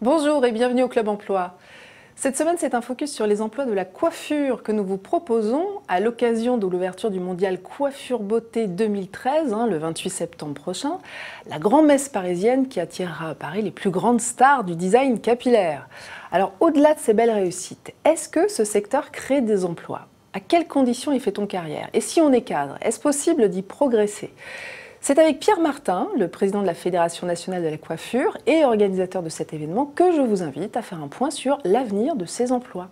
Bonjour et bienvenue au Club Emploi. Cette semaine, c'est un focus sur les emplois de la coiffure que nous vous proposons à l'occasion de l'ouverture du mondial Coiffure Beauté 2013, le 28 septembre prochain, la grand-messe parisienne qui attirera à Paris les plus grandes stars du design capillaire. Alors, au-delà de ces belles réussites, est-ce que ce secteur crée des emplois? À quelles conditions y fait-on carrière? Et si on est cadre, est-ce possible d'y progresser? C'est avec Pierre Martin, le président de la Fédération nationale de la coiffure et organisateur de cet événement, que je vous invite à faire un point sur l'avenir de ces emplois.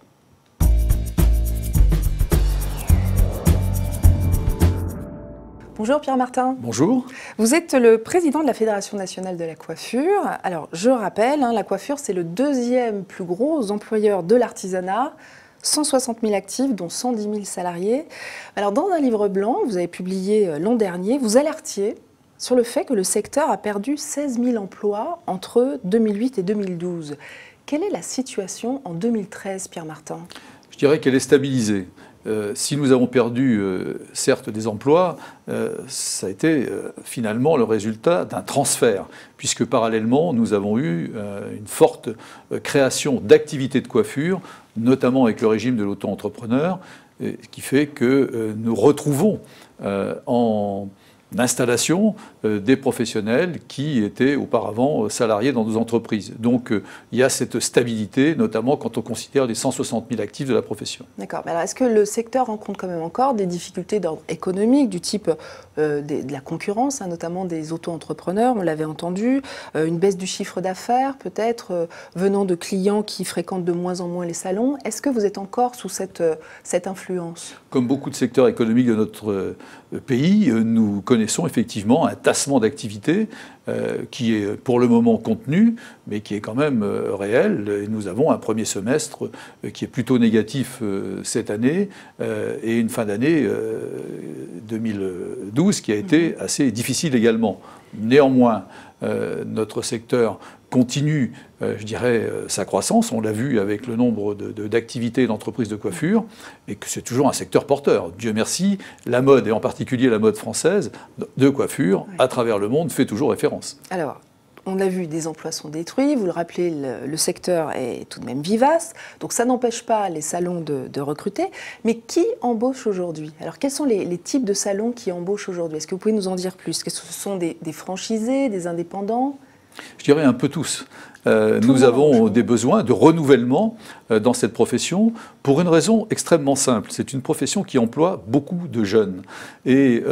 Bonjour Pierre Martin. Bonjour. Vous êtes le président de la Fédération nationale de la coiffure. Alors je rappelle, la coiffure c'est le deuxième plus gros employeur de l'artisanat. 160 000 actifs, dont 110 000 salariés. Alors, dans un livre blanc, vous avez publié l'an dernier, vous alertiez sur le fait que le secteur a perdu 16 000 emplois entre 2008 et 2012. Quelle est la situation en 2013, Pierre Martin? Je dirais qu'elle est stabilisée. Si nous avons perdu, certes, des emplois, ça a été finalement le résultat d'un transfert, puisque parallèlement, nous avons eu une forte création d'activités de coiffure, notamment avec le régime de l'auto-entrepreneur, qui fait que nous retrouvons en installation des professionnels qui étaient auparavant salariés dans nos entreprises. Donc il y a cette stabilité, notamment quand on considère les 160 000 actifs de la profession. D'accord. Mais alors est-ce que le secteur rencontre quand même encore des difficultés d'ordre économique, du type de la concurrence, notamment des auto-entrepreneurs, on l'avait entendu, une baisse du chiffre d'affaires peut-être, venant de clients qui fréquentent de moins en moins les salons? Est-ce que vous êtes encore sous cette influence? Comme beaucoup de secteurs économiques de notre pays, nous connaissons effectivement un tassement d'activité qui est pour le moment contenu, mais qui est quand même réel. Et nous avons un premier semestre qui est plutôt négatif cette année et une fin d'année 2012 qui a été assez difficile également. Néanmoins, notre secteur continue, je dirais, sa croissance. On l'a vu avec le nombre d'activités d'entreprises de coiffure, et que c'est toujours un secteur porteur. Dieu merci, la mode, et en particulier la mode française de coiffure, à travers le monde, fait toujours référence. Alors, on a vu, des emplois sont détruits, vous le rappelez, le secteur est tout de même vivace, donc ça n'empêche pas les salons de recruter. Mais qui embauche aujourd'hui? Alors, quels sont les types de salons qui embauchent aujourd'hui? Est-ce que vous pouvez nous en dire plus? Est-ce que ce sont des franchisés, des indépendants? Je dirais un peu tous. Nous avons des besoins de renouvellement dans cette profession pour une raison extrêmement simple. C'est une profession qui emploie beaucoup de jeunes. Et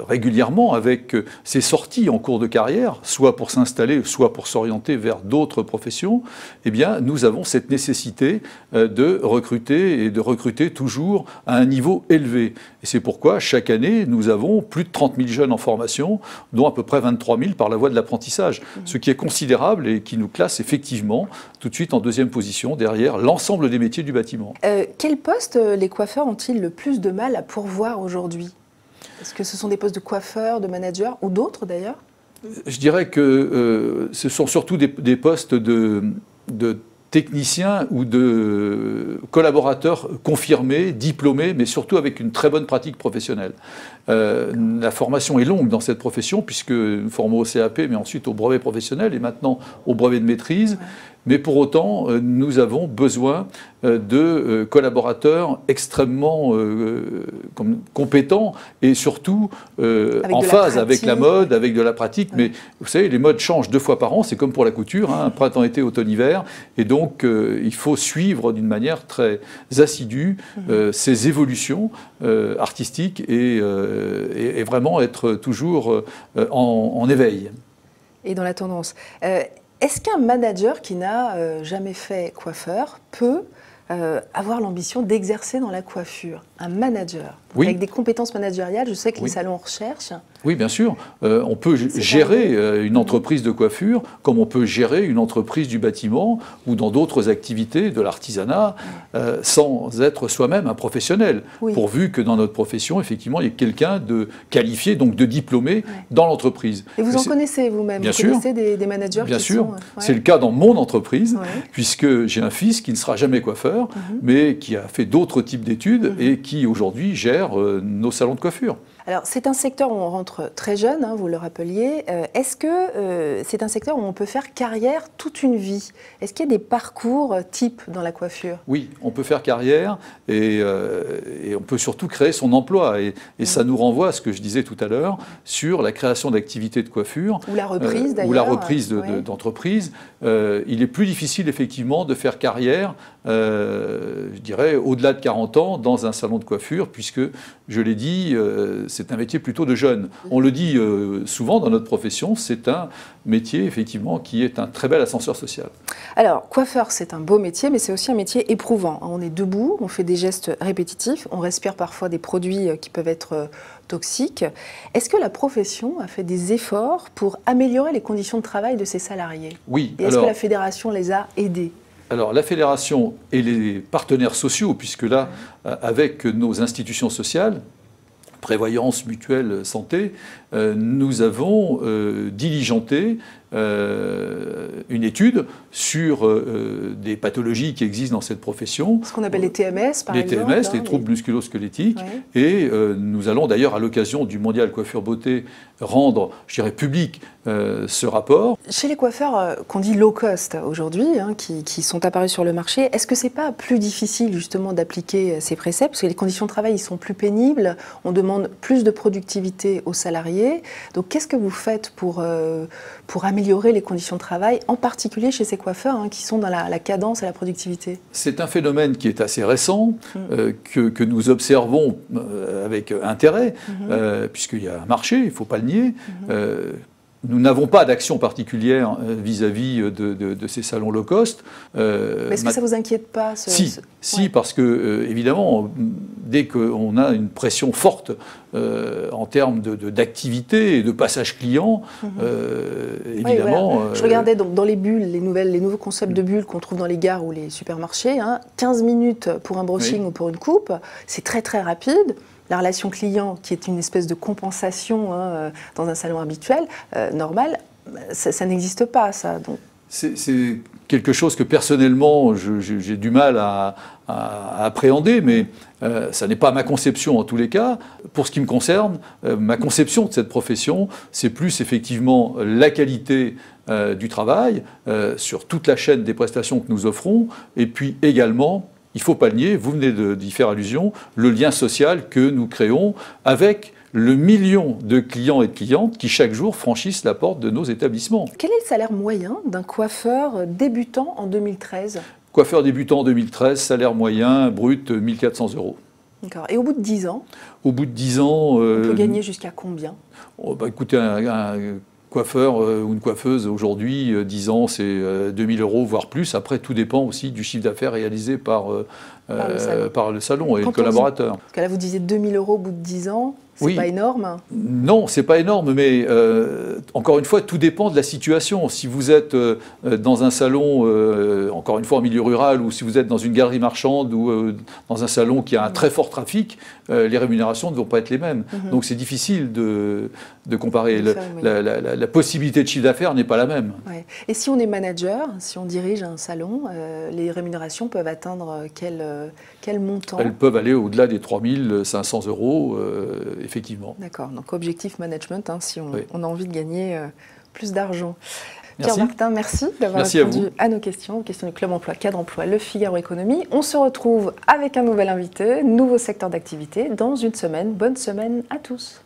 régulièrement, avec ces sorties en cours de carrière, soit pour s'installer, soit pour s'orienter vers d'autres professions, eh bien, nous avons cette nécessité de recruter et de recruter toujours à un niveau élevé. Et c'est pourquoi, chaque année, nous avons plus de 30 000 jeunes en formation, dont à peu près 23 000 par la voie de l'apprentissage. Ce qui est considérable et qui nous classe effectivement tout de suite en deuxième position derrière l'ensemble des métiers du bâtiment. Quels postes les coiffeurs ont-ils le plus de mal à pourvoir aujourd'hui? Est-ce que ce sont des postes de coiffeurs, de managers ou d'autres d'ailleurs? Je dirais que ce sont surtout des postes de techniciens ou de collaborateurs confirmés, diplômés, mais surtout avec une très bonne pratique professionnelle. La formation est longue dans cette profession, puisque nous formons au CAP, mais ensuite au brevet professionnel et maintenant au brevet de maîtrise. Ouais. Mais pour autant, nous avons besoin de collaborateurs extrêmement compétents et surtout en phase avec la mode, avec de la pratique. Ouais. Mais vous savez, les modes changent 2 fois par an, c'est comme pour la couture, printemps, été, automne, hiver. Et donc, il faut suivre d'une manière très assidue ces évolutions artistiques et vraiment être toujours en éveil. Et dans la tendance. Est-ce qu'un manager qui n'a jamais fait coiffeur peut avoir l'ambition d'exercer dans la coiffure? Un manager, oui. Avec des compétences managériales, je sais que les salons en recherchent. Oui, bien sûr. On peut gérer une entreprise de coiffure comme on peut gérer une entreprise du bâtiment ou dans d'autres activités de l'artisanat sans être soi-même un professionnel. Oui. Pourvu que dans notre profession, effectivement, il y ait quelqu'un de qualifié, donc de diplômé dans l'entreprise. Et vous en connaissez vous-même? Bien vous sûr. Connaissez des managers bien qui sûr. sont... C'est le cas dans mon entreprise, puisque j'ai un fils qui ne sera jamais coiffeur, mais qui a fait d'autres types d'études et qui aujourd'hui gère nos salons de coiffure. Alors, c'est un secteur où on rentre très jeune, hein, vous le rappeliez. Est-ce que c'est un secteur où on peut faire carrière toute une vie? Est-ce qu'il y a des parcours type dans la coiffure? Oui, on peut faire carrière et on peut surtout créer son emploi. Et ça nous renvoie à ce que je disais tout à l'heure sur la création d'activités de coiffure. Ou la reprise, d'ailleurs. Ou la reprise d'entreprise. Il est plus difficile, effectivement, de faire carrière, je dirais, au-delà de 40 ans dans un salon de coiffure, puisque, je l'ai dit, c'est un métier plutôt de jeunes. On le dit souvent dans notre profession, c'est un métier, effectivement, qui est un très bel ascenseur social. Alors, coiffeur, c'est un beau métier, mais c'est aussi un métier éprouvant. On est debout, on fait des gestes répétitifs, on respire parfois des produits qui peuvent être toxiques. Est-ce que la profession a fait des efforts pour améliorer les conditions de travail de ses salariés? Oui. Et est-ce que la fédération les a aidés? Alors, la fédération et les partenaires sociaux, puisque là, avec nos institutions sociales, prévoyance, mutuelle, santé, nous avons diligenté une étude sur des pathologies qui existent dans cette profession. Ce qu'on appelle les TMS, par exemple. Les TMS, les troubles musculo-squelettiques. Oui. Et nous allons d'ailleurs, à l'occasion du Mondial Coiffure Beauté, rendre, je dirais, public ce rapport. Chez les coiffeurs qu'on dit low cost aujourd'hui, hein, qui sont apparus sur le marché, est-ce que c'est pas plus difficile justement d'appliquer ces préceptes? Parce que les conditions de travail, ils sont plus pénibles, on demande plus de productivité aux salariés. Donc qu'est-ce que vous faites pour améliorer les conditions de travail, en particulier chez ces coiffeurs hein, qui sont dans la cadence et la productivité? C'est un phénomène qui est assez récent, que nous observons avec intérêt, puisqu'il y a un marché, il ne faut pas le nier. Nous n'avons pas d'action particulière vis-à-vis de ces salons low cost. Mais est-ce que ça ne vous inquiète pas Si, parce que, évidemment, dès qu'on a une pression forte en termes d'activité et de passage client, évidemment... Oui, voilà. Je regardais donc dans les bulles, les nouveaux concepts de bulles qu'on trouve dans les gares ou les supermarchés, 15 minutes pour un brushing ou pour une coupe, c'est très très rapide. La relation client, qui est une espèce de compensation dans un salon habituel, normal, ça n'existe pas, ça. C'est quelque chose que personnellement, j'ai du mal à appréhender, mais ça n'est pas ma conception en tous les cas. Pour ce qui me concerne, ma conception de cette profession, c'est plus effectivement la qualité du travail sur toute la chaîne des prestations que nous offrons, et puis également... Il ne faut pas le nier, vous venez d'y faire allusion, le lien social que nous créons avec le million de clients et de clientes qui chaque jour franchissent la porte de nos établissements. Quel est le salaire moyen d'un coiffeur débutant en 2013 ? Coiffeur débutant en 2013, salaire moyen brut 1 400 €. D'accord. Et au bout de 10 ans ? Au bout de 10 ans... on peut gagner jusqu'à combien ? Écoutez, un coiffeur ou une coiffeuse aujourd'hui, 10 ans, c'est 2 000 €, voire plus. Après, tout dépend aussi du chiffre d'affaires réalisé par le salon et le collaborateur. Parce que là, vous disiez 2 000 € au bout de 10 ans. C'est pas énorme? Non, c'est pas énorme, mais encore une fois, tout dépend de la situation. Si vous êtes dans un salon, encore une fois en milieu rural, ou si vous êtes dans une galerie marchande ou dans un salon qui a un très fort trafic, les rémunérations ne vont pas être les mêmes. Donc c'est difficile de comparer. La possibilité de chiffre d'affaires n'est pas la même. Ouais. Et si on est manager, si on dirige un salon, les rémunérations peuvent atteindre quel montant? Elles peuvent aller au-delà des 3 500 €, effectivement. D'accord, donc objectif management, si on a envie de gagner plus d'argent. Merci. Pierre Martin, merci d'avoir répondu à nos questions, aux questions du Club Emploi, Cadre Emploi, Le Figaro Économie. On se retrouve avec un nouvel invité, nouveau secteur d'activité, dans une semaine. Bonne semaine à tous.